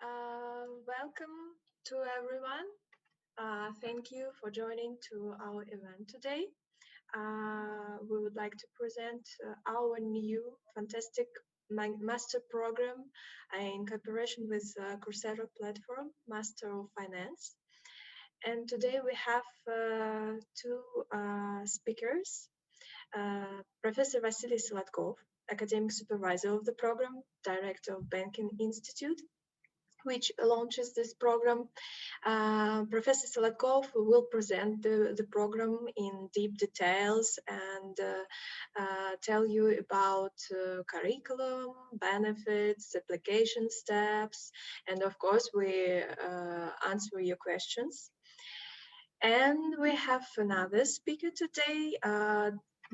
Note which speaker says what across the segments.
Speaker 1: Welcome to everyone. Thank you for joining to our event today. We would like to present our new fantastic master program in cooperation with Coursera platform, Master of Finance. And today we have two speakers, Professor Vasily Slotkov, academic supervisor of the program, director of Banking Institute, which launches this program. Professor Solodkov will present the program in deep details and tell you about curriculum, benefits, application steps, and of course we answer your questions. And we have another speaker today,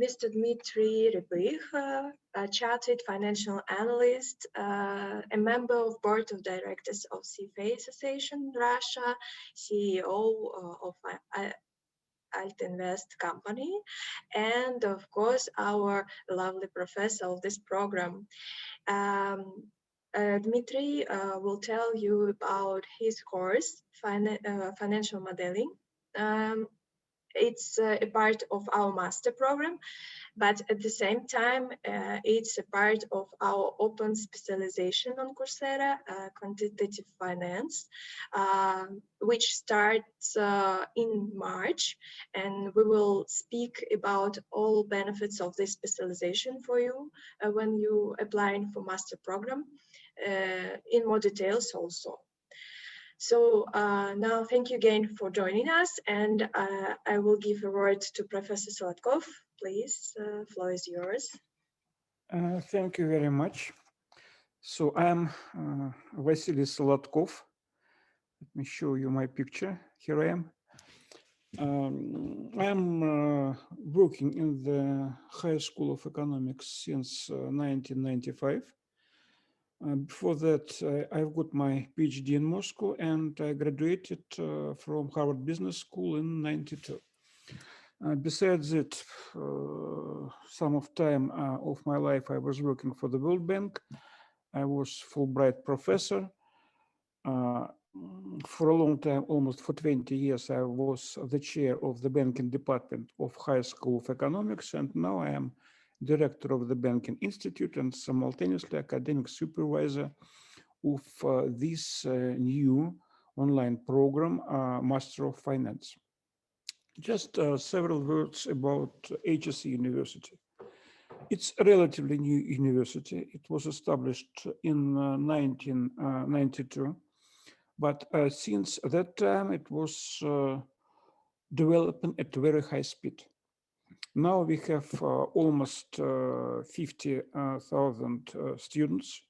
Speaker 1: Mr. Dmitry Ryabykh, a chartered financial analyst, a member of board of directors of CFA Association Russia, CEO of Altinvest company, and of course our lovely professor of this program. Dmitry will tell you about his course, financial modeling. It's a part of our master program, but at the same time, it's a part of our open specialization on Coursera, quantitative finance, which starts in March, and we will speak about all benefits of this specialization for you when you applying for master program in more details also. So now thank you again for joining us, and I will give a word to Professor Solodkov. Please, floor is yours.
Speaker 2: Thank you very much. So I'm Vasily Slotkov. Let me show you my picture. Here I am. I'm working in the High School of Economics since 1995. Before that, I've got my PhD in Moscow, and I graduated from Harvard Business School in '92. Besides that, some of time of my life, I was working for the World Bank. I was Fulbright professor. For a long time, almost for 20 years, I was the chair of the banking department of High School of Economics, and now I am director of the Banking Institute and simultaneously academic supervisor of this new online program, Master of Finance. Just several words about HSE University. It's a relatively new university. It was established in 1992, but since that time it was developing at a very high speed. Now we have almost 50,000 students.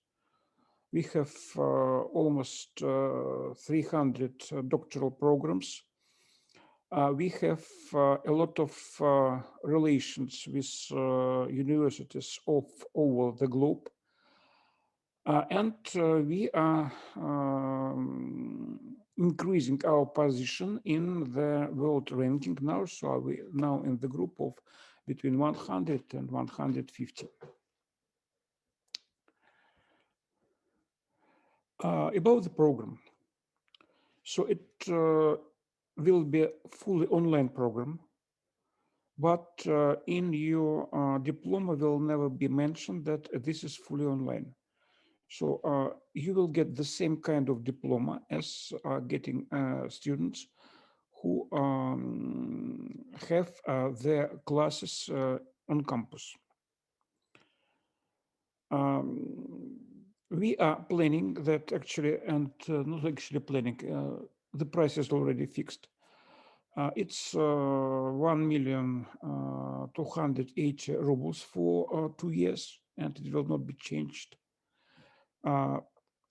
Speaker 2: We have almost 300 doctoral programs. We have a lot of relations with universities all over the globe. And we are increasing our position in the world ranking now. So we now in the group of between 100 and 150. About the program. So it will be a fully online program, but in your diploma will never be mentioned that this is fully online. So you will get the same kind of diploma as getting students who have their classes on campus. We are planning that actually, and not actually planning, the price is already fixed. It's 1,280,000 rubles for 2 years, and it will not be changed.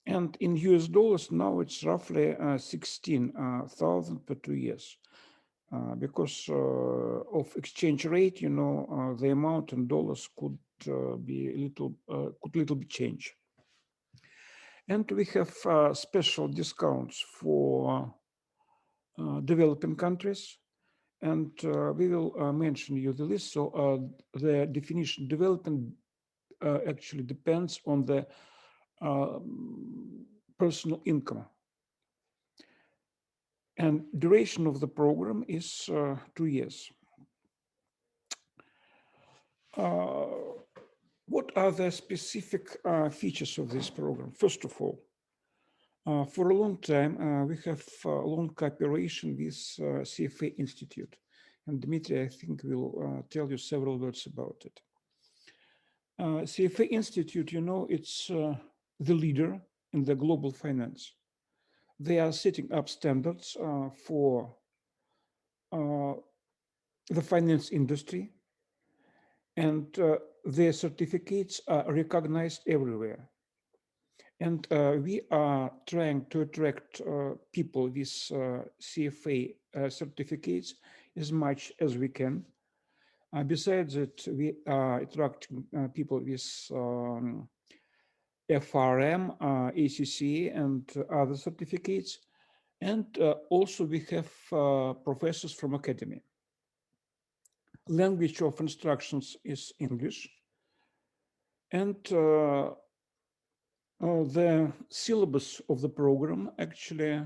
Speaker 2: And in US dollars, now it's roughly 16,000 per 2 years. Because of exchange rate, you know, the amount in dollars could be a little bit change. And we have special discounts for developing countries, and we will mention you the list. So the definition development actually depends on the personal income. And duration of the program is 2 years. What are the specific features of this program? First of all, for a long time, we have long cooperation with CFA Institute. And Dmitry, I think, will tell you several words about it. CFA Institute, you know, it's the leader in the global finance. They are setting up standards for the finance industry, and their certificates are recognized everywhere. And we are trying to attract people with CFA certificates as much as we can. Besides that, we are attracting people with FRM, ACCA, and other certificates. And also we have professors from academy. Language of instructions is English. And the syllabus of the program actually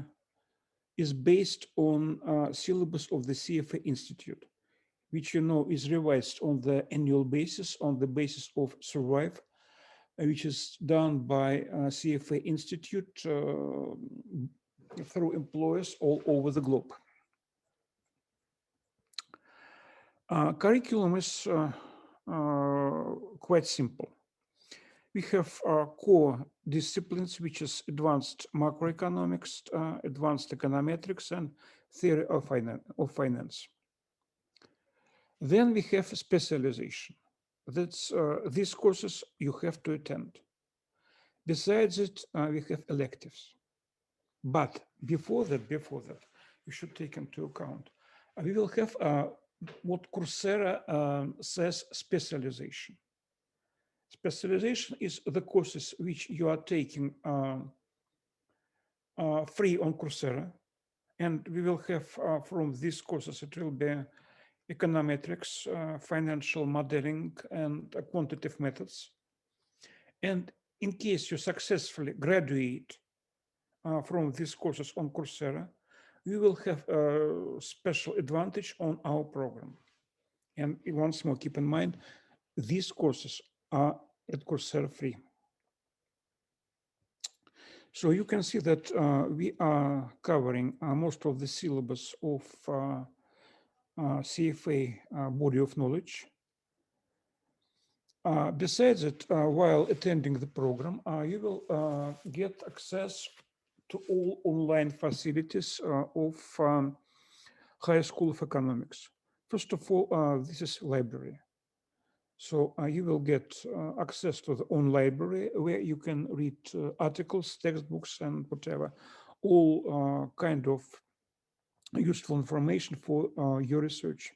Speaker 2: is based on syllabus of the CFA Institute, which you know is revised on the annual basis, on the basis of Survive, which is done by CFA Institute through employers all over the globe. Curriculum is quite simple. We have core disciplines, which is advanced macroeconomics, advanced econometrics, and theory of finance. Then we have specialization. That's these courses you have to attend. Besides it, we have electives. But before that, you should take into account, we will have what Coursera says specialization. Specialization is the courses which you are taking free on Coursera. And we will have from these courses, it will be econometrics, financial modeling, and quantitative methods. And in case you successfully graduate from these courses on Coursera, you will have a special advantage on our program. And once more, keep in mind, these courses are at Coursera free. So you can see that we are covering most of the syllabus of CFA body of knowledge. Besides it, while attending the program, you will get access to all online facilities of High School of Economics. First of all, this is library. So you will get access to the own library where you can read articles, textbooks, and whatever, all kind of useful information for your research.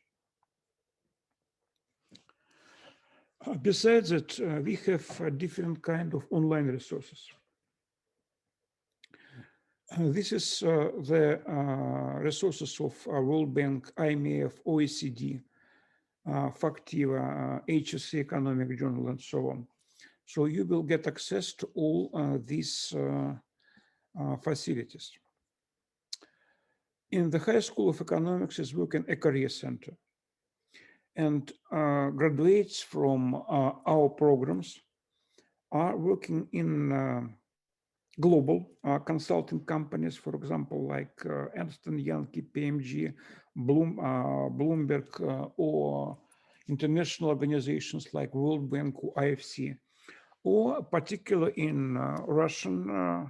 Speaker 2: Besides that, we have different kind of online resources. This is the resources of World Bank, IMF, OECD, Factiva, HSE Economic Journal, and so on. So you will get access to all these facilities. In the High School of Economics is working a career center. And graduates from our programs are working in global consulting companies, for example, like Ernst & Young, KPMG, Bloomberg, or international organizations like World Bank or IFC, or particularly in Russian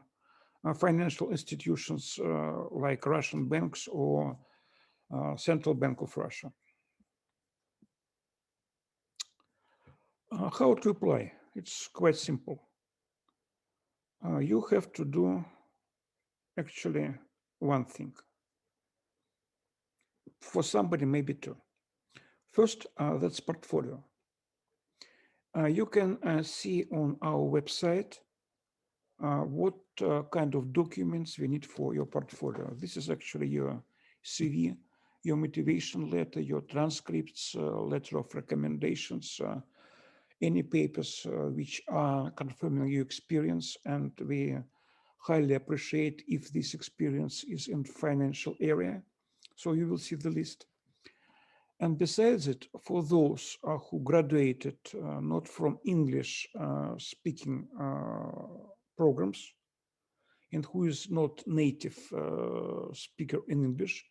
Speaker 2: financial institutions like Russian banks or Central Bank of Russia. How to apply? It's quite simple. You have to do actually one thing. For somebody, maybe two. First, that's portfolio. You can see on our website what kind of documents we need for your portfolio. This is actually your CV, your motivation letter, your transcripts, letter of recommendations, any papers which are confirming your experience, and we highly appreciate if this experience is in financial area. So you will see the list. And besides it, for those who graduated not from English speaking programs and who is not native speaker in English,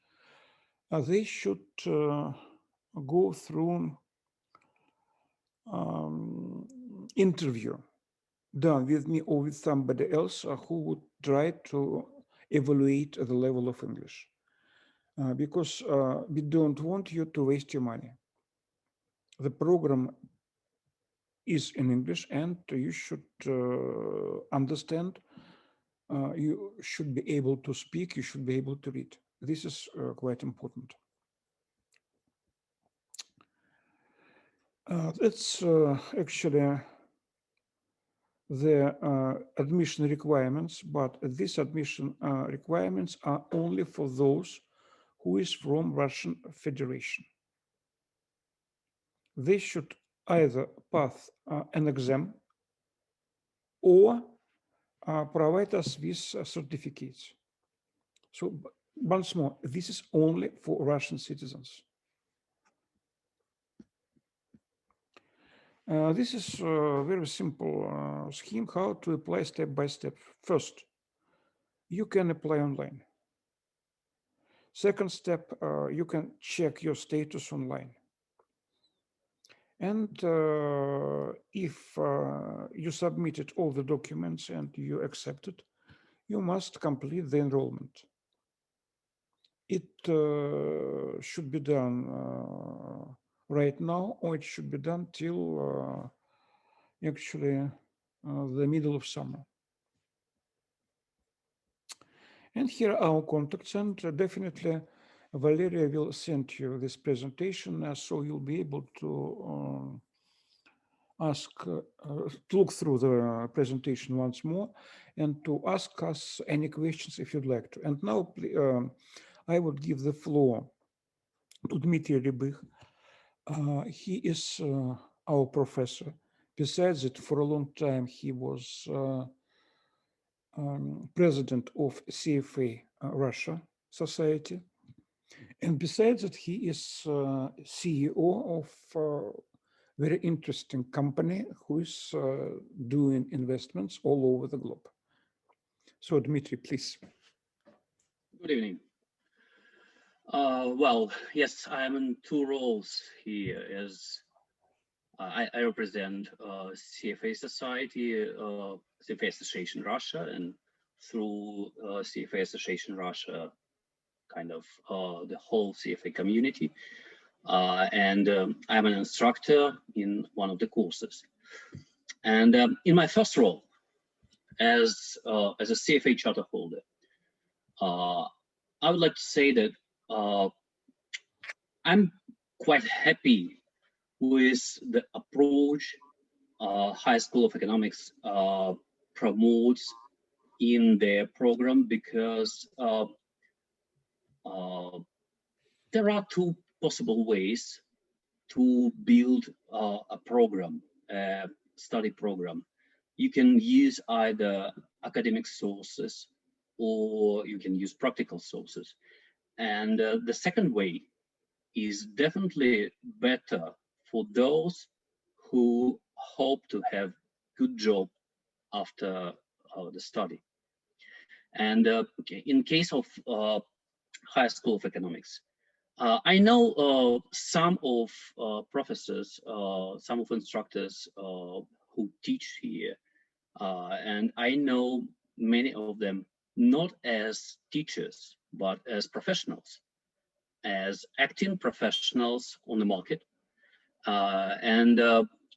Speaker 2: they should go through interview done with me or with somebody else who would try to evaluate the level of English. Because we don't want you to waste your money. The program is in English and you should understand, you should be able to speak, you should be able to read. This is quite important. That's actually the admission requirements, but these admission requirements are only for those who is from Russian Federation. They should either pass an exam or provide us with certificates. So once more, this is only for Russian citizens. This is a very simple scheme how to apply step by step. First, you can apply online. Second step, you can check your status online. And if you submitted all the documents and you accepted, you must complete the enrollment. It should be done right now, or it should be done till actually the middle of summer. And here are our contacts, and definitely Valeria will send you this presentation, so you'll be able to to look through the presentation once more and to ask us any questions if you'd like to. And now I would give the floor to Dmitry Ryabykh. He is our professor. Besides it, for a long time, he was president of CFA Russia Society. And besides it, he is CEO of a very interesting company who is doing investments all over the globe. So Dmitry, please.
Speaker 3: Good evening. Well, yes, I am in two roles here. As I represent CFA Society, CFA Association Russia, and through CFA Association Russia, kind of the whole CFA community. And I'm an instructor in one of the courses. And in my first role as a CFA charter holder, I would like to say that I'm quite happy with the approach High School of Economics promotes in their program, because there are two possible ways to build a program, a study program. You can use either academic sources or you can use practical sources. And the second way is definitely better for those who hope to have good job after the study. And in case of High School of Economics, I know some of professors, some of instructors who teach here, and I know many of them not as teachers, but as professionals, as acting professionals on the market. And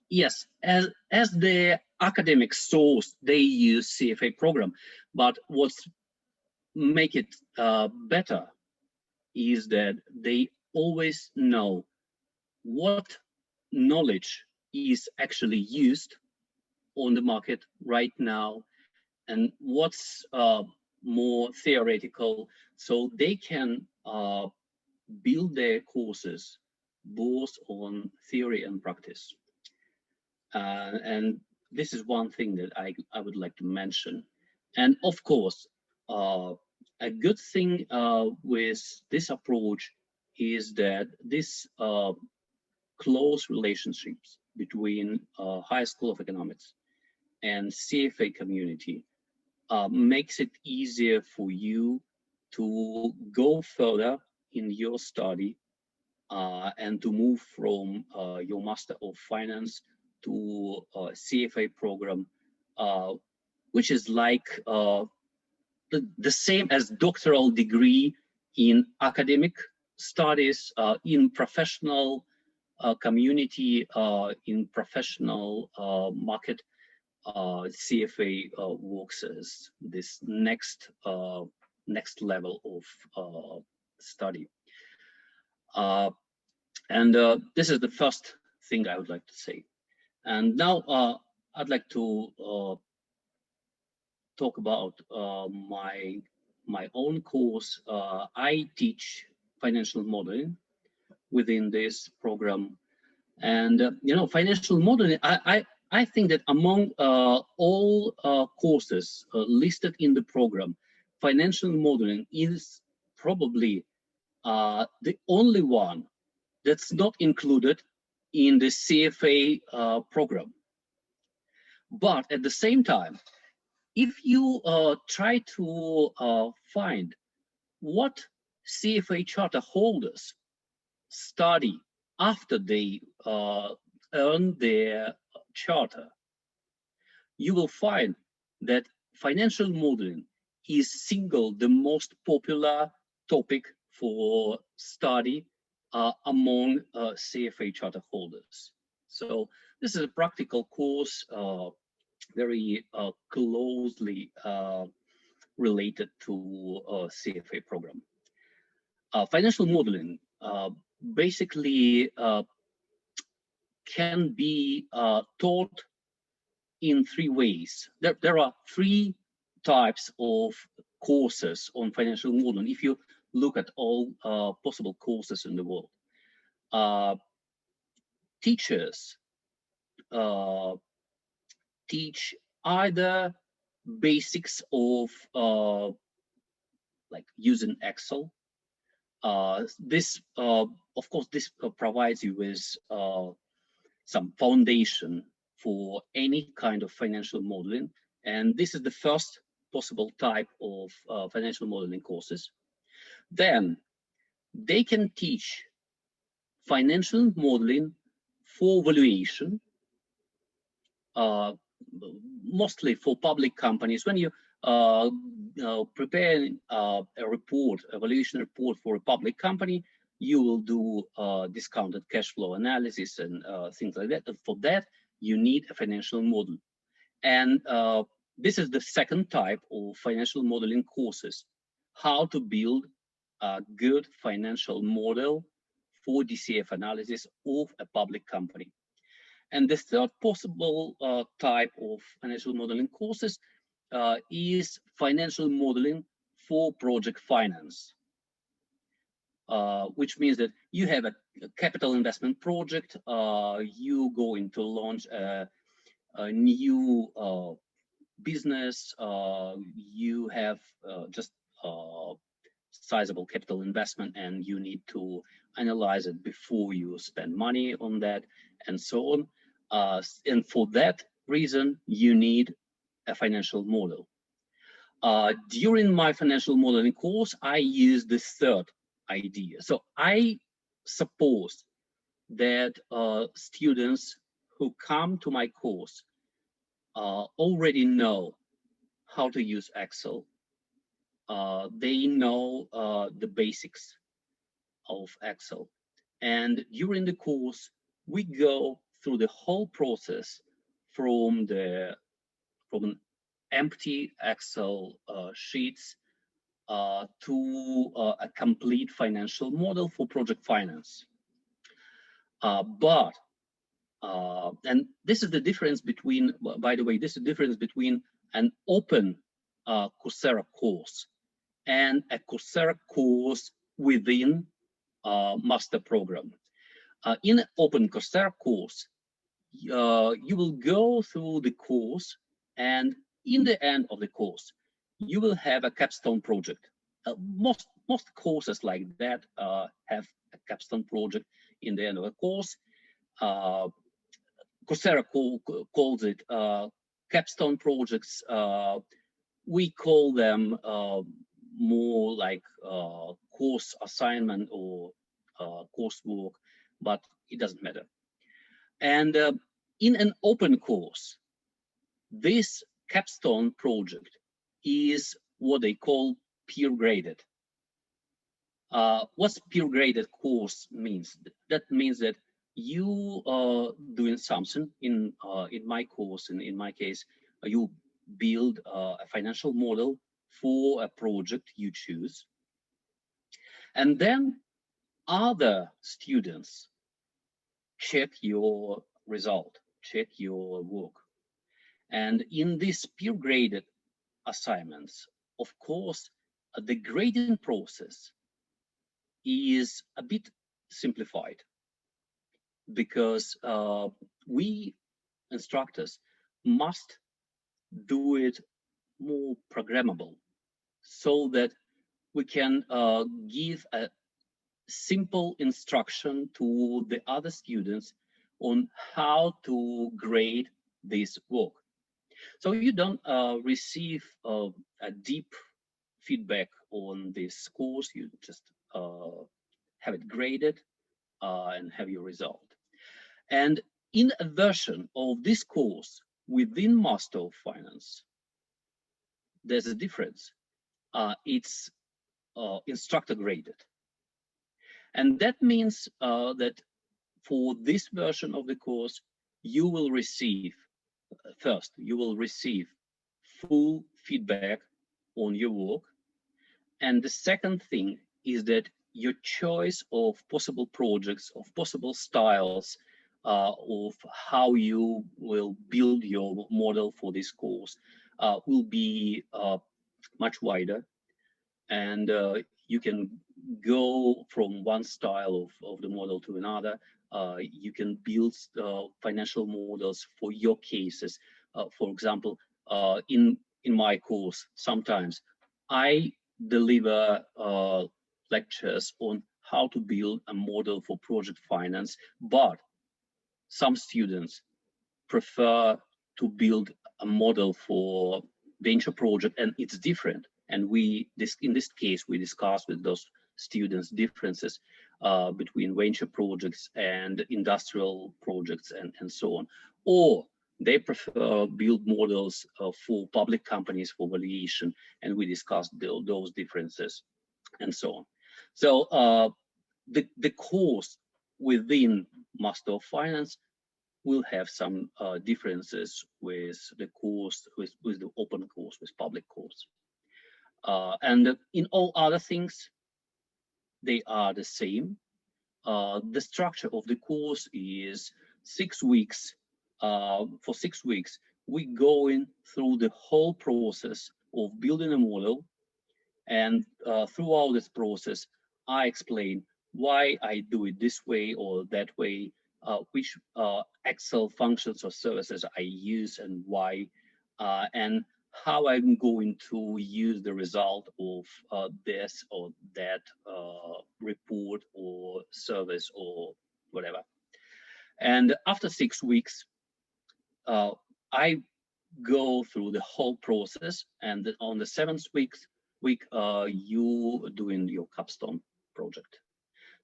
Speaker 3: yes, as the academic source, they use CFA program, but what's make it better is that they always know what knowledge is actually used on the market right now and what's more theoretical, so they can build their courses both on theory and practice. And this is one thing that I would like to mention. And of course, a good thing with this approach is that this close relationships between High School of Economics and CFA community makes it easier for you to go further in your study and to move from your Master of Finance to a CFA program, which is like the same as doctoral degree in academic studies, in professional community, in professional market. CFA works as this next level of study, and this is the first thing I would like to say. And now I'd like to talk about my own course. I teach financial modeling within this program, and you know, financial modeling. I think that among all courses listed in the program, financial modeling is probably the only one that's not included in the CFA program. But at the same time, if you try to find what CFA charter holders study after they earn their charter, you will find that financial modeling is the most popular topic for study among CFA charter holders. So this is a practical course, very closely related to CFA program. Financial modeling basically can be taught in three ways. There are three types of courses on financial modeling if you look at all possible courses in the world. Teachers teach either basics of like using Excel. This, of course, this provides you with some foundation for any kind of financial modeling, and this is the first possible type of financial modeling courses. Then they can teach financial modeling for valuation, mostly for public companies. When you prepare a report, a valuation report for a public company, you will do discounted cash flow analysis and things like that. And for that, you need a financial model. And this is the second type of financial modeling courses, how to build a good financial model for DCF analysis of a public company. And the third possible type of financial modeling courses is financial modeling for project finance, which means that you have a capital investment project, you going to launch a new business, you have just sizable capital investment and you need to analyze it before you spend money on that and so on. And for that reason, you need a financial model. During my financial modeling course, I use the third idea. So I suppose that students who come to my course already know how to use Excel. They know the basics of Excel. And during the course, we go through the whole process from an empty Excel sheets to a complete financial model for project finance. And this is the difference between, by the way, this is the difference between an open Coursera course and a Coursera course within master program. In an open Coursera course, you will go through the course, and in the end of the course, you will have a capstone project. Most courses like that have a capstone project in the end of a course. Coursera calls it capstone projects. We call them more like course assignment or coursework, but it doesn't matter. And in an open course, this capstone project is what they call peer graded. What's peer graded course means? That means that you are doing something in my course, and in my case, you build a financial model for a project you choose, and then other students check your result, check your work. And in these peer graded assignments, of course, the grading process is a bit simplified, because we instructors must do it more programmable, so that we can give a simple instruction to the other students on how to grade this work. So you don't receive a deep feedback on this course, you just have it graded and have your result. And in a version of this course within Master of Finance, there's a difference. It's instructor graded. And that means that for this version of the course, you will receive, first, you will receive full feedback on your work. And the second thing is that your choice of possible projects, of possible styles, of how you will build your model for this course will be much wider. And you can go from one style of the model to another. You can build financial models for your cases. For example, in my course, sometimes I deliver lectures on how to build a model for project finance, but some students prefer to build a model for venture project, and it's different. And in this case, we discussed with those students differences between venture projects and industrial projects and so on. Or they prefer build models for public companies for valuation, and we discussed those differences and so on. So the course within Master of Finance will have some differences with the course, with the open course, with public course. And in all other things, they are the same. The structure of the course is 6 weeks. For 6 weeks, we go in through the whole process of building a model. And throughout this process, I explain why I do it this way or that way, which Excel functions or services I use and why, and how I'm going to use the result of this or that report or service or whatever. And after 6 weeks, I go through the whole process, and on the 7th week, you doing your capstone project.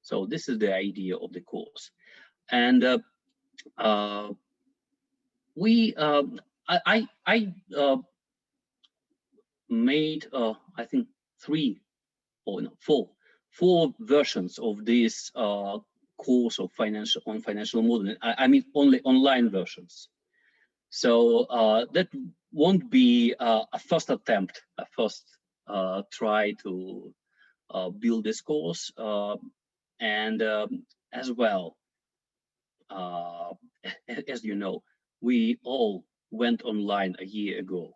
Speaker 3: So this is the idea of the course. And I made I think 4 versions of this course of financial modeling. I mean only online versions. So that won't be a first attempt, a first try to build this course, and as well, as you know, we all went online a year ago.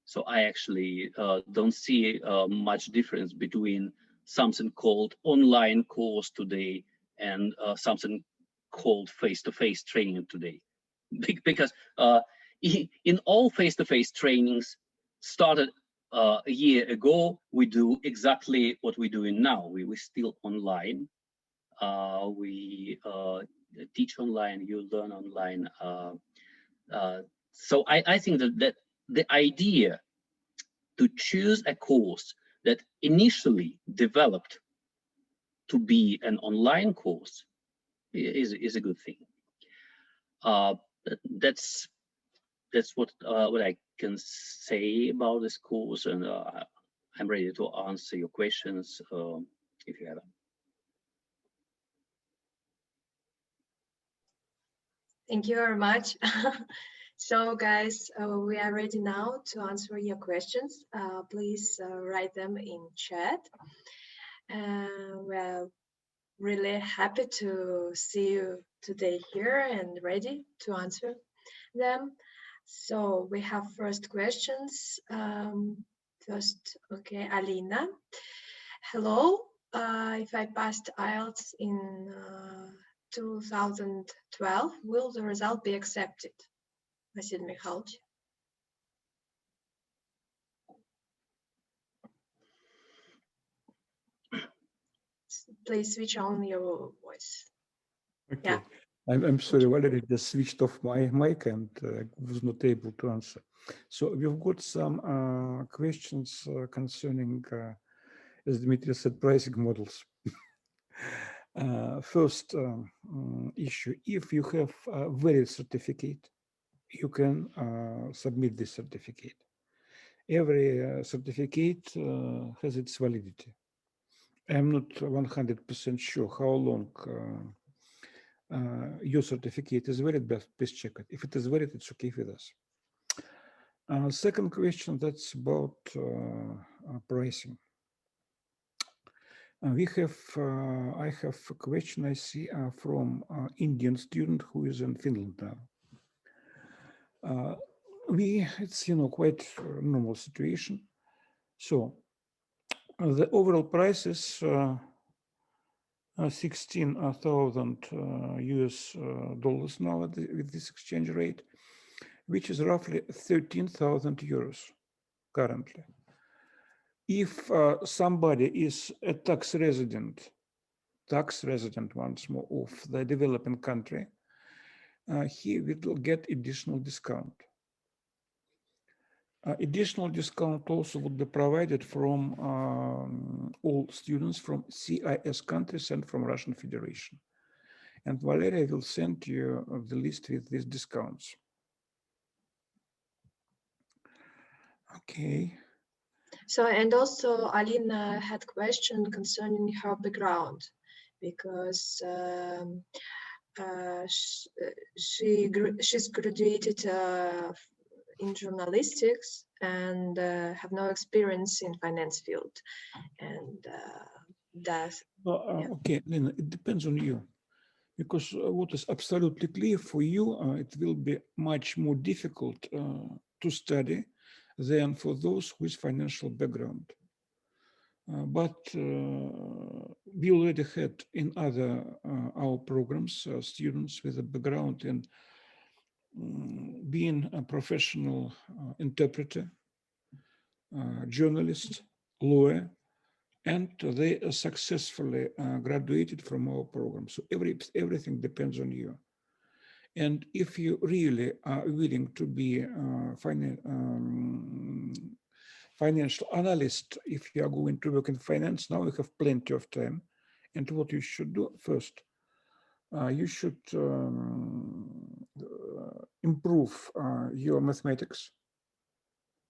Speaker 3: So I actually don't see much difference between something called online course today and something called face-to-face training today. Because in all face-to-face trainings started a year ago, we do exactly what we're doing now. We're still online. We teach online, you learn online. So I think that the idea to choose a course that initially developed to be an online course is a good thing. That's what I can say about this course, and I'm ready to answer your questions if you have them.
Speaker 1: Thank you very much. So guys, we are ready now to answer your questions. Please write them in chat. We're really happy to see you today here and ready to answer them. So we have first questions. First, okay, Alina. Hello, if I passed IELTS in 2012, will the result be accepted? Vasily Mikhailovich. Please switch on your voice.
Speaker 2: Okay.
Speaker 1: Yeah.
Speaker 2: I'm sorry, Valerie just switched off my mic and was not able to answer. So we've got some questions concerning, as Dmitry said, pricing models. First issue, if you have a valid certificate, you can submit this certificate. Every certificate has its validity. I'm not 100% sure how long your certificate is valid, but please check it. If it is valid, it's okay with us. Second question, that's about pricing. I have a question I see from Indian student who is in Finland now. It's quite a normal situation. So the overall price is 16,000 US dollars now with this exchange rate, which is roughly 13,000 euros currently. If somebody is a tax resident once more of the developing country, he will get additional discount. Additional discount also would be provided from all students from CIS countries and from Russian Federation. And Valeria will send you the list with these discounts. Okay.
Speaker 1: So, and also Alina had a question concerning her background, because she's graduated in journalistics and have no experience in finance field, and
Speaker 2: okay, Lena, it depends on you, because what is absolutely clear for you, it will be much more difficult to study than for those with financial background. But we already had in other our programs students with a background in being a professional interpreter, journalist, lawyer, and they successfully graduated from our program. So everything depends on you. And if you really are willing to be a financial analyst, if you are going to work in finance, now you have plenty of time. And what you should do first, you should improve your mathematics,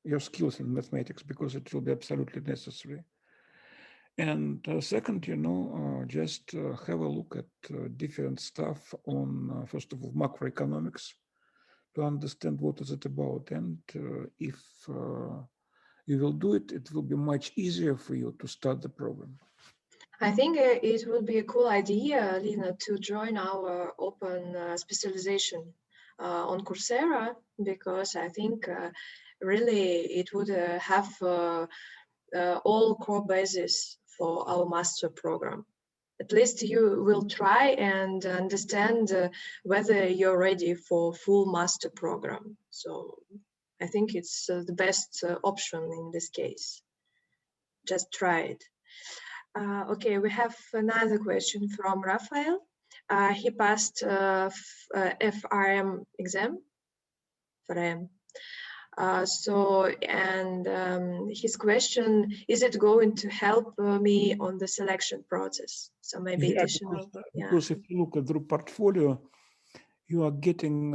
Speaker 2: your skills in mathematics, because it will be absolutely necessary. And second, just have a look at different stuff on, first of all, macroeconomics to understand what is it about. And if you will do it, it will be much easier for you to start the program.
Speaker 1: I think it would be a cool idea, Lina, to join our open specialization on Coursera, because I think really it would have all core bases for our master program. At least you will try and understand whether you're ready for full master program. So I think it's the best option in this case. Just try it. Okay, we have another question from Raphael. He passed FRM exam. FRM. His question, is it going to help me on the selection process? So maybe additional.
Speaker 2: Because if you look at the portfolio, you are getting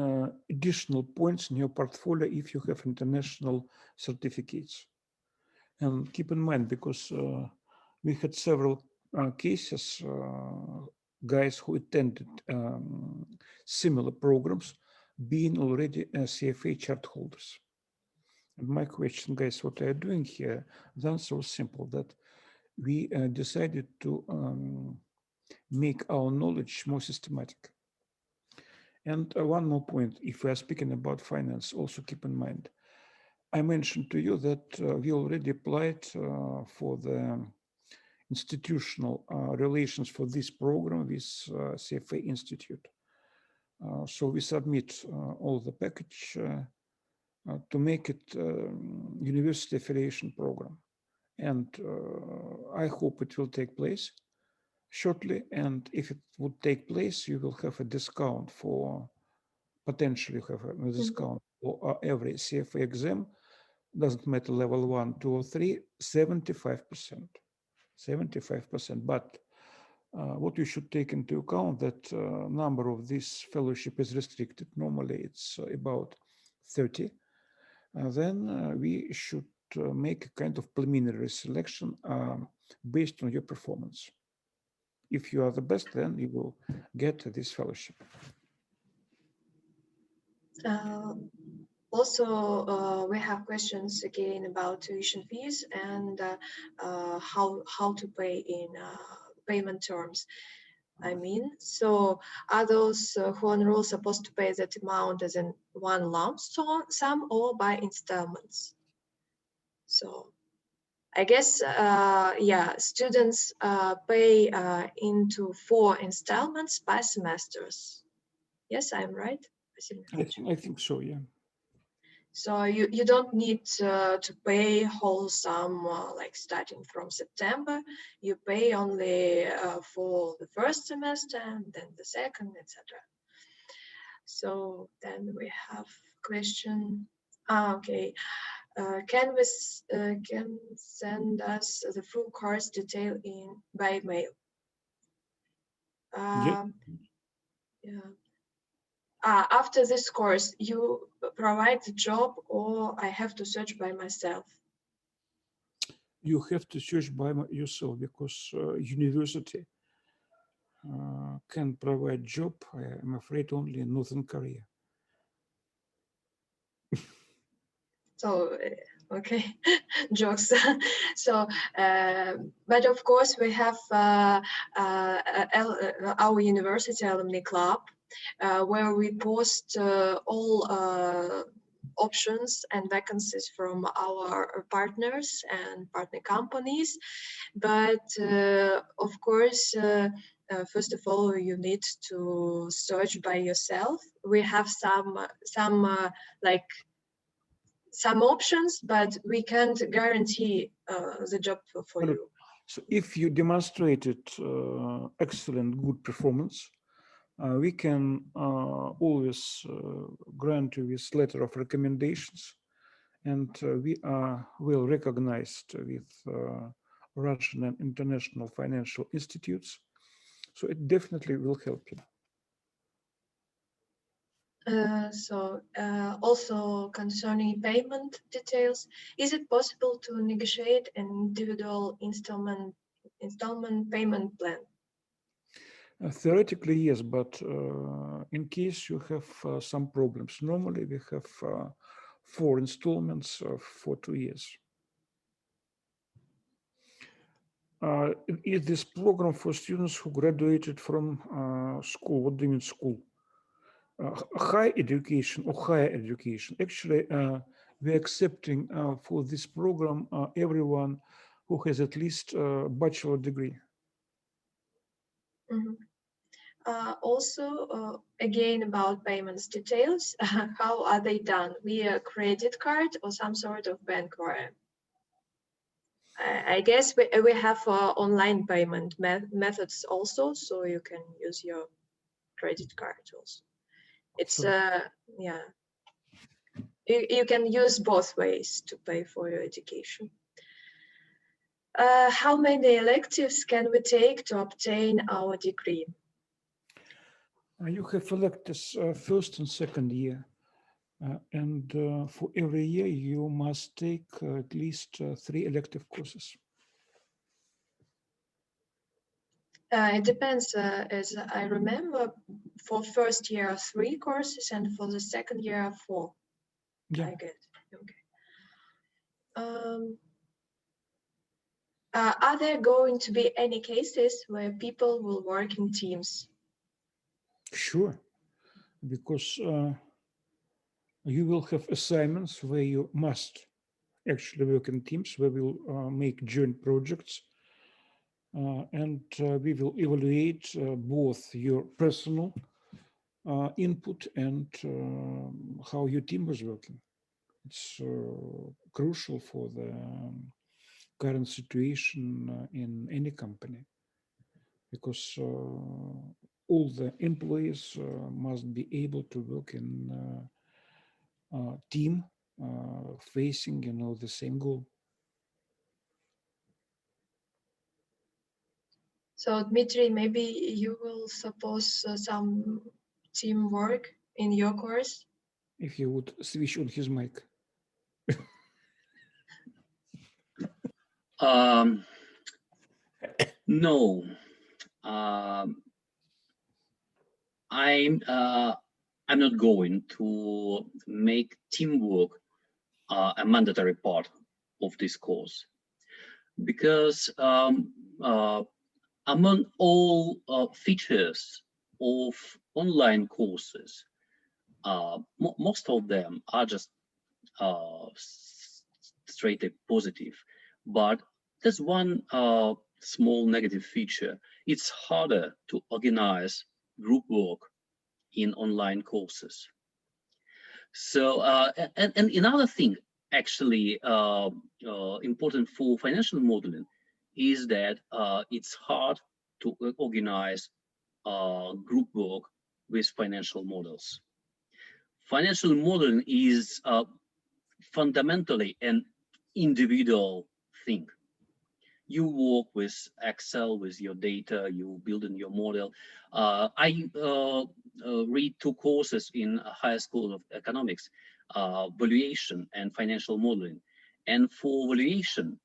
Speaker 2: additional points in your portfolio if you have international certificates. And keep in mind, because we had several cases, guys who attended similar programs being already CFA chart holders. And my question, guys, what are you doing here? The answer was simple, that we decided to make our knowledge more systematic. And one more point, if we are speaking about finance, also keep in mind, I mentioned to you that we already applied for the institutional relations for this program with CFA Institute. So we submit all the package to make it university affiliation program. And I hope it will take place shortly. And if it would take place, you will have a discount for, potentially have a discount for every CFA exam. Doesn't matter level 1, 2, or 3, 75%. 75%. But what you should take into account that number of this fellowship is restricted. Normally it's about 30. Then we should make a kind of preliminary selection based on your performance. If you are the best, then you will get this fellowship.
Speaker 1: Also, we have questions again about tuition fees and how to pay in payment terms. I mean, so are those who enroll supposed to pay that amount as in one lump sum or by installments? So I guess, yeah, students pay into 4 installments by semesters. Yes, I'm right?
Speaker 2: I think so, yeah.
Speaker 1: So you don't need to pay whole sum like starting from September. You pay only for the first semester and then the second, etc. So then we have question. Okay, can send us the full course detail by mail?
Speaker 2: Yeah.
Speaker 1: After this course, you provide the job or I have to search by myself?
Speaker 2: You have to search by yourself because university can provide job, I'm afraid, only in Northern Korea.
Speaker 1: So, okay, jokes. So, but of course we have our university alumni club, where we post all options and vacancies from our partners and partner companies. But of course, first of all, you need to search by yourself. We have some options, but we can't guarantee the job for you.
Speaker 2: So if you demonstrated excellent, good performance, we can always grant you this letter of recommendations, and we are well recognized with Russian and international financial institutes. So it definitely will help you.
Speaker 1: Also concerning payment details, is it possible to negotiate an individual installment payment plan?
Speaker 2: Theoretically, yes, but in case you have some problems, normally we have 4 installments for 2 years. Is this program for students who graduated from school? What do you mean school? High education or higher education. Actually, we're accepting for this program everyone who has at least a bachelor degree.
Speaker 1: Mm-hmm. Also, again, about payments details, how are they done? Via credit card or some sort of bank wire? I guess we have online payment methods also, so you can use your credit card also. It's yeah, you can use both ways to pay for your education. How many electives can we take to obtain our degree?
Speaker 2: You have electives first and second year. And for every year, you must take at least 3 elective courses.
Speaker 1: It depends, as I remember, for first year 3 courses and for the second year 4.
Speaker 2: Yeah.
Speaker 1: I guess. Okay. Are there going to be any cases where people will work in teams?
Speaker 2: Sure, because you will have assignments where you must actually work in teams, where we'll make joint projects, and we will evaluate both your personal input and how your team was working. It's crucial for the current situation in any company, because all the employees must be able to work in team facing, the same goal.
Speaker 1: So Dmitry, maybe you will suppose some teamwork in your course?
Speaker 2: If you would switch on his mic.
Speaker 3: No. I'm not going to make teamwork a mandatory part of this course, because among all features of online courses, most of them are just straightly positive, but there's one small negative feature. It's harder to organize group work in online courses. So, and another thing actually important for financial modeling is that it's hard to organize group work with financial models. Financial modeling is fundamentally an individual thing. You work with Excel, with your data, you build in your model. I read 2 courses in higher school of economics, valuation and financial modeling. And for valuation,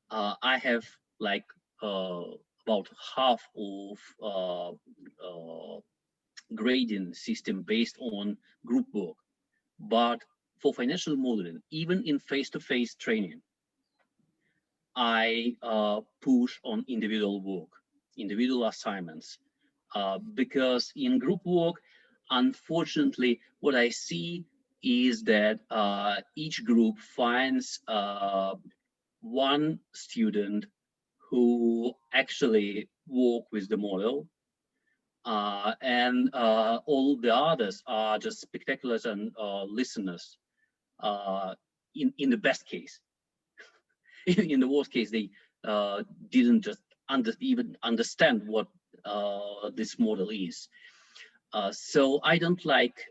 Speaker 3: I have like about half of grading system based on group work. But for financial modeling, even in face-to-face training, I push on individual work, individual assignments, because in group work, unfortunately, what I see is that each group finds one student who actually work with the model, and all the others are just spectaculars and listeners in the best case. In the worst case, they didn't just even understand what this model is. So I don't like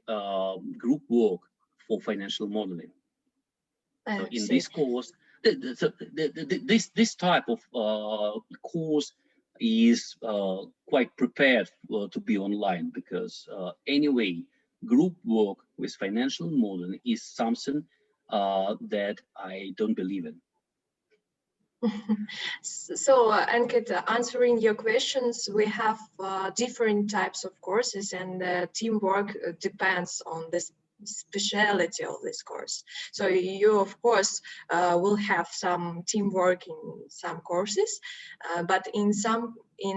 Speaker 3: group work for financial modeling. So in this course, this type of course is quite prepared to be online, because anyway, group work with financial modeling is something that I don't believe in.
Speaker 1: So, Ankit, answering your questions, we have different types of courses, and teamwork depends on this speciality of this course. So you, of course, will have some teamwork in some courses, but in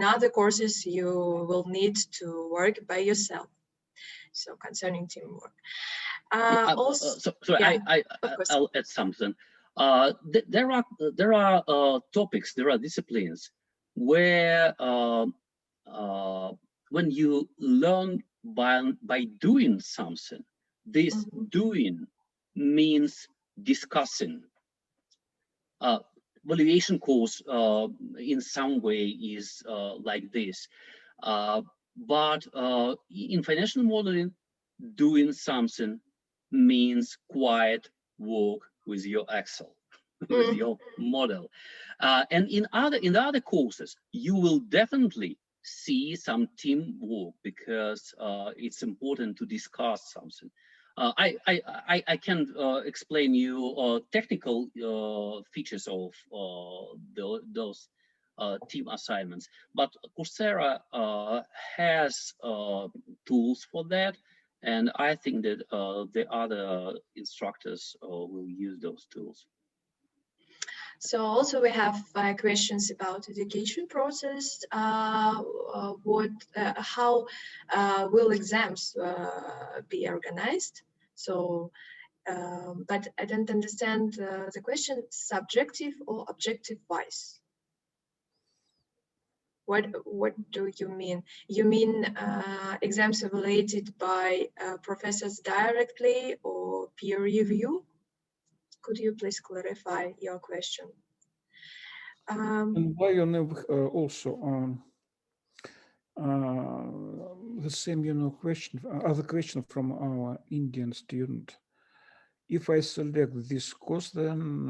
Speaker 1: other courses, you will need to work by yourself. So concerning teamwork.
Speaker 3: I'll add something. There are topics, there are disciplines where when you learn by doing something, this doing means discussing. Valuation course in some way is like this, but in financial modeling, doing something means quiet work with your Excel, with your model, and in the other courses, you will definitely see some teamwork because it's important to discuss something. I can't explain you technical features of those team assignments, but Coursera has tools for that, and I think that the other instructors will use those tools.
Speaker 1: So also we have questions about education process. How will exams be organized? So, but I don't understand the question, subjective or objective wise. What do you mean? You mean exams evaluated by professors directly or peer review? Could you please clarify your question?
Speaker 2: And why you never also the same question, other question from our Indian student. If I select this course, then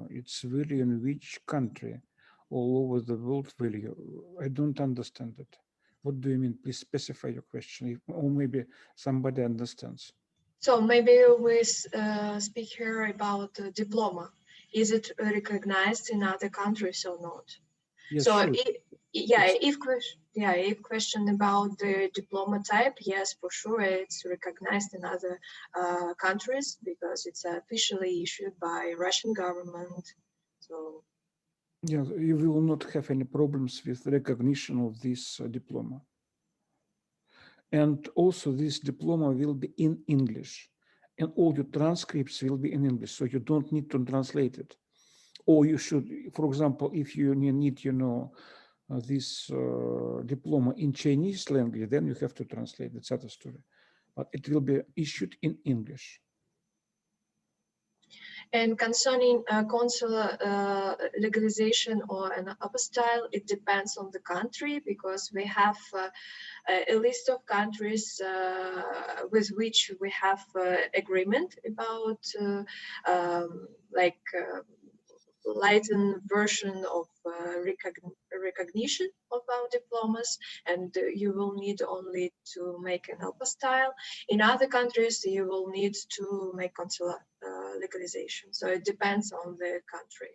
Speaker 2: it's really in which country all over the world will you? I don't understand it. What do you mean? Please specify your question, or maybe somebody understands.
Speaker 1: So maybe we speak here about diploma. Is it recognized in other countries or not?
Speaker 2: Yes,
Speaker 1: so
Speaker 2: sure.
Speaker 1: if question about the diploma type, yes, for sure, it's recognized in other countries because it's officially issued by Russian government. So
Speaker 2: yeah, you will not have any problems with recognition of this diploma. And also this diploma will be in English, and all your transcripts will be in English, so you don't need to translate it. Or you should, for example, if you need, this diploma in Chinese language, then you have to translate. That's other story. But it will be issued in English.
Speaker 1: And concerning consular legalization or an apostille, it depends on the country because we have a list of countries with which we have agreement about lightened version of recognition of our diplomas, and you will need only to make an apostille. In other countries, you will need to make consular legalization. So it depends on the country.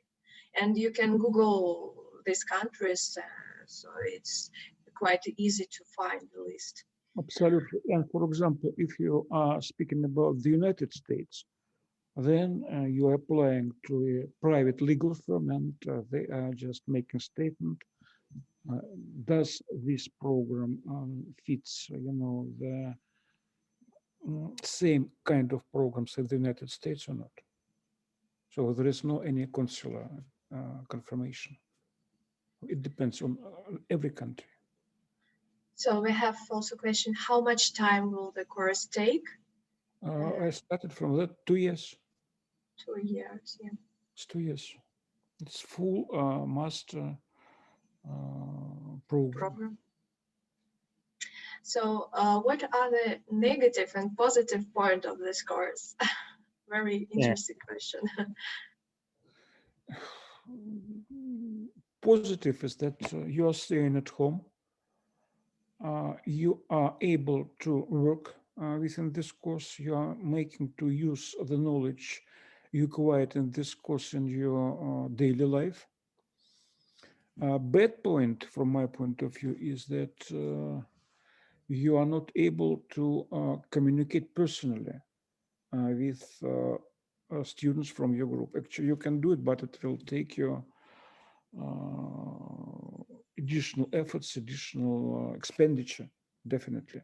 Speaker 1: And you can Google these countries, so it's quite easy to find the list.
Speaker 2: Absolutely. And for example, if you are speaking about the United States, then you are applying to a private legal firm, and they are just making statement. Does this program fits, the same kind of programs in the United States or not? So there is no any consular confirmation. It depends on every country.
Speaker 1: So we have also a question: how much time will the course take?
Speaker 2: I started from that 2 years.
Speaker 1: 2 years, yeah.
Speaker 2: It's 2 years. It's full master program.
Speaker 1: So what are the negative and positive point of this course? Very interesting question.
Speaker 2: Positive is that you are staying at home. You are able to work within this course. You are making to use the knowledge you acquired in this course in your daily life. Bad point from my point of view is that you are not able to communicate personally with students from your group. Actually, you can do it, but it will take you additional efforts, additional expenditure, definitely.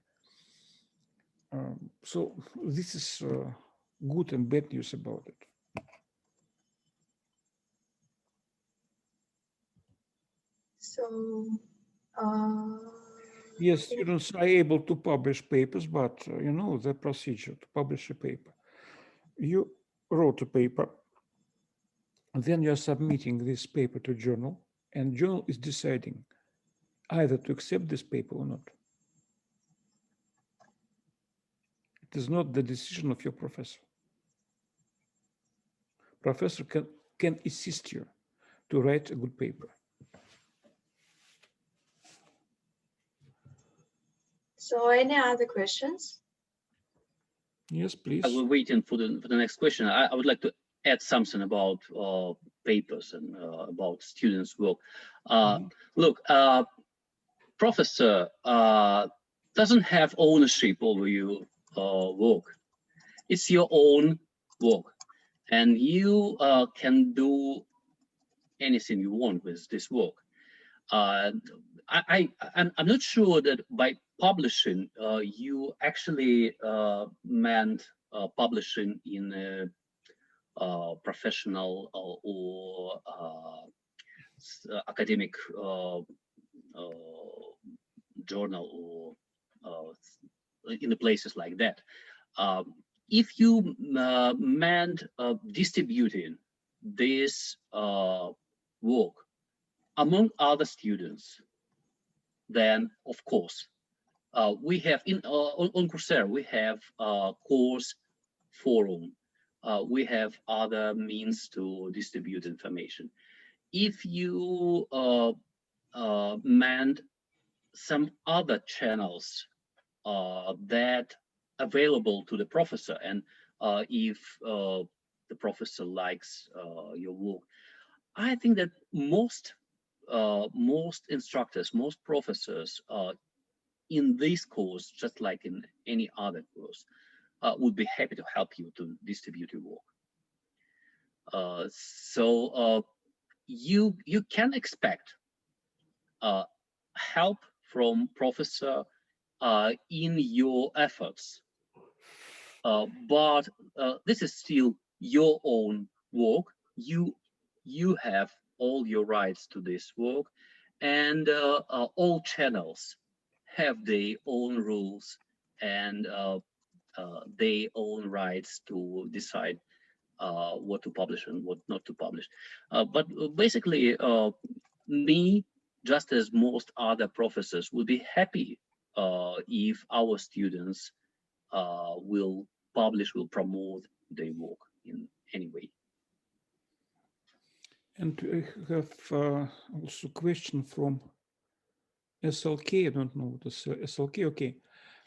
Speaker 2: So this is good and bad news about it.
Speaker 1: So
Speaker 2: Yes, students are able to publish papers, but you know the procedure to publish a paper. You wrote a paper, then you're submitting this paper to journal, and journal is deciding either to accept this paper or not. It is not the decision of your professor. Professor can assist you to write a good paper.
Speaker 1: So any other questions?
Speaker 2: Yes, please.
Speaker 3: I will waiting for the next question. I would like to add something about papers and about students' work. Look, professor doesn't have ownership over your work. It's your own work, and you can do anything you want with this work. I'm not sure that by publishing you actually meant publishing in a professional or academic journal or in the places like that. If you meant distributing this work among other students, then of course we have on Coursera we have course forum, we have other means to distribute information. If you meant some other channels that available to the professor, and if the professor likes your work, I think that most instructors, most professors in this course, just like in any other course, would be happy to help you to distribute your work. So you can expect help from professor in your efforts, but this is still your own work. You have all your rights to this work, and all channels have their own rules and their own rights to decide what to publish and what not to publish. But basically, me, just as most other professors, would be happy if our students will publish, will promote their work in any way.
Speaker 2: And I have also a question from SLK. I don't know what is SLK. Okay.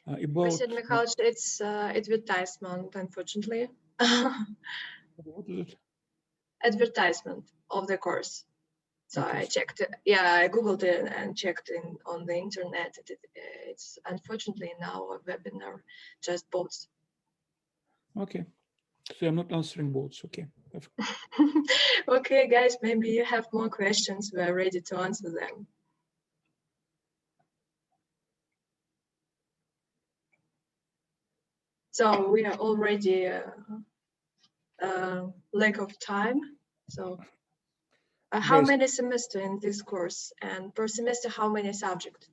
Speaker 2: About
Speaker 1: Mikhail, it's advertisement, unfortunately.
Speaker 2: what is it?
Speaker 1: Advertisement of the course. So
Speaker 2: Okay.
Speaker 1: I checked, I Googled it and checked on the internet. It's unfortunately now a webinar, just bots.
Speaker 2: Okay. So I'm not answering bots. Okay.
Speaker 1: Okay, guys, maybe you have more questions. We're ready to answer them. So we are already lack of time. So how many semesters in this course, and per semester, how many subjects?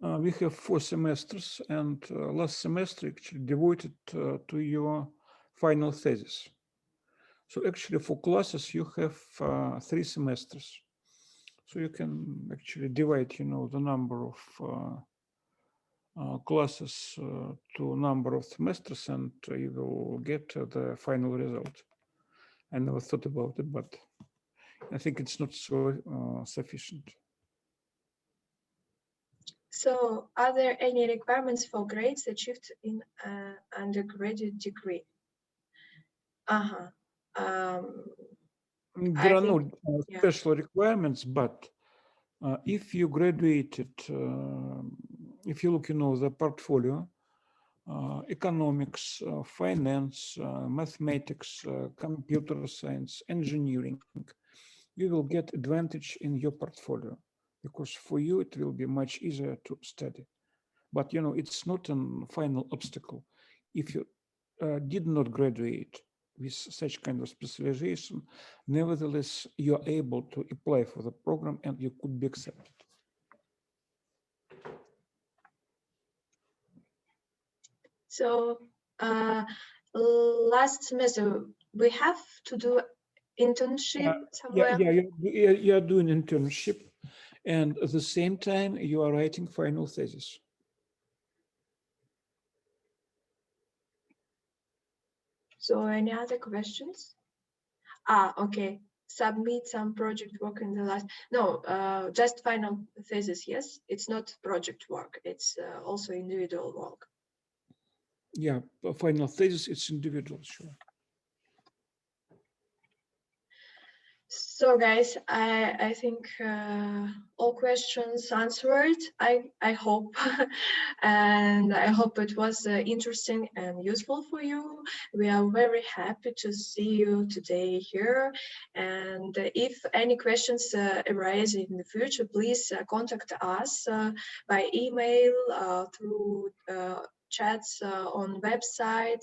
Speaker 2: We have 4 semesters, and last semester actually devoted to your final thesis. So actually for classes, you have 3 semesters. So you can actually divide, you know, the number of classes to number of semesters, and you will get the final result. I never thought about it, but I think it's not so sufficient.
Speaker 1: So are there any requirements for grades achieved in undergraduate degree? There
Speaker 2: are no special requirements, but if you graduated, if you look, you know, the portfolio, economics, finance, mathematics, computer science, engineering, you will get advantage in your portfolio, because for you it will be much easier to study. But you know, it's not a final obstacle. If you did not graduate with such kind of specialization, nevertheless, you're able to apply for the program and you could be accepted.
Speaker 1: So last semester we have to do internship somewhere.
Speaker 2: You are doing internship, and at the same time you are writing final thesis.
Speaker 1: So any other questions? Okay. Submit some project work in the last. No, just final thesis. Yes, it's not project work. It's also individual work.
Speaker 2: Yeah, final thesis. It's individual, sure.
Speaker 1: So guys, I think all questions answered. I hope, and I hope it was interesting and useful for you. We are very happy to see you today here. And if any questions arise in the future, please contact us by email, through chats on website.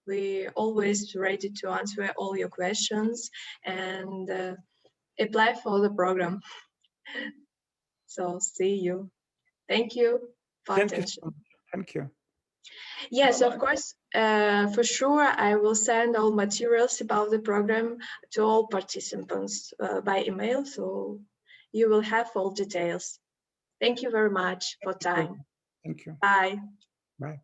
Speaker 1: We're always ready to answer all your questions and apply for the program. So see you. Thank you for attention.
Speaker 2: Thank you.
Speaker 1: Yes, of course, for sure, I will send all materials about the program to all participants by email, so you will have all details. Thank you very much for time.
Speaker 2: Thank you.
Speaker 1: Bye.
Speaker 2: Bye.